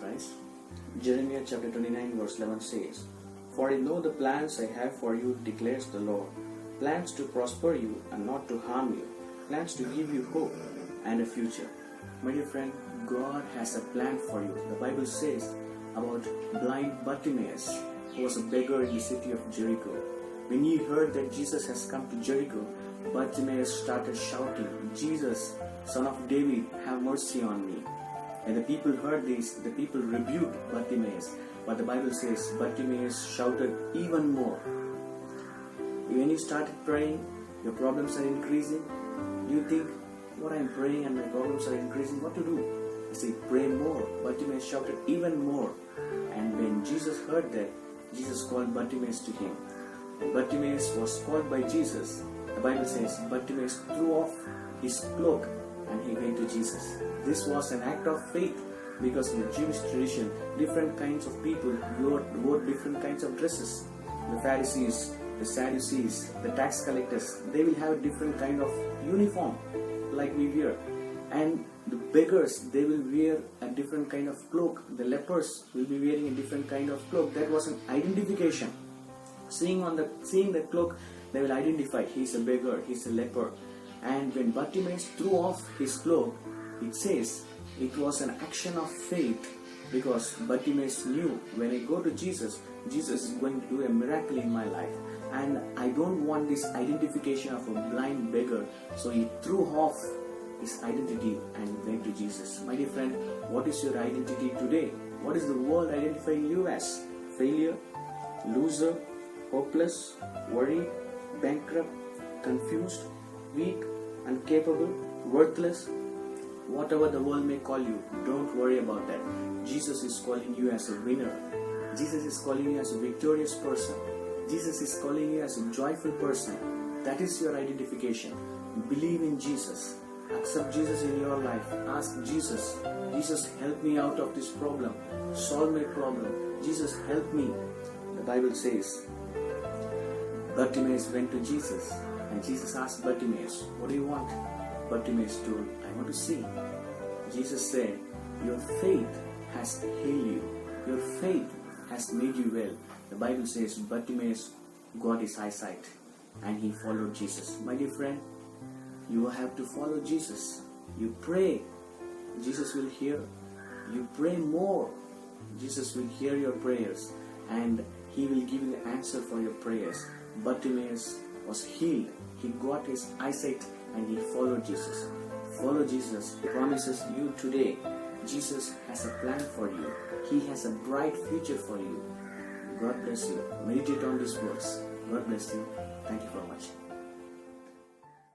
Christ. Jeremiah chapter 29 verse 11 says, "For I know the plans I have for you, declares the Lord, plans to prosper you and not to harm you, plans to give you hope and a future." My dear friend, God has a plan for you. The Bible says about blind Bartimaeus, who was a beggar in the city of Jericho. When he heard that Jesus has come to Jericho, Bartimaeus started shouting, "Jesus, Son of David, have mercy on me." And the people heard this, the people rebuked Bartimaeus. But the Bible says Bartimaeus shouted even more. When you started praying, your problems are increasing. You think, what I am praying and my problems are increasing, what to do? You say, pray more. Bartimaeus shouted even more. And when Jesus heard that, Jesus called Bartimaeus to him. And Bartimaeus was called by Jesus. The Bible says Bartimaeus threw off his cloak and he went to Jesus. This was an act of faith, because in the Jewish tradition, different kinds of people wore different kinds of dresses. The Pharisees, the Sadducees, the tax collectors, they will have a different kind of uniform like we wear. And the beggars, they will wear a different kind of cloak. The lepers will be wearing a different kind of cloak. That was an identification. Seeing the cloak, they will identify, he's a beggar, he's a leper. And when Bartimaeus threw off his cloak, it says it was an action of faith, because Bartimaeus knew, when I go to Jesus, Jesus is going to do a miracle in my life. And I don't want this identification of a blind beggar. So he threw off his identity and went to Jesus. My dear friend, what is your identity today? What is the world identifying you as? Failure, loser, hopeless, worried, bankrupt, confused, weak, incapable, worthless? Whatever the world may call you, don't worry about that. Jesus is calling you as a winner. Jesus is calling you as a victorious person. Jesus is calling you as a joyful person. That is your identification. Believe in Jesus. Accept Jesus in your life. Ask Jesus, "Jesus, help me out of this problem. Solve my problem. Jesus, help me." The Bible says Bartimaeus went to Jesus, and Jesus asked Bartimaeus, "What do you want?" Bartimaeus told, "I want to see." Jesus said, "Your faith has healed you. Your faith has made you well." The Bible says Bartimaeus got his eyesight and he followed Jesus. My dear friend, you have to follow Jesus. You pray, Jesus will hear. You pray more, Jesus will hear your prayers, and He will give you the answer for your prayers. Bartimaeus was healed. He got his eyesight and he followed Jesus. Follow Jesus. He promises you today, Jesus has a plan for you. He has a bright future for you. God bless you. Meditate on these words. God bless you. Thank you very much.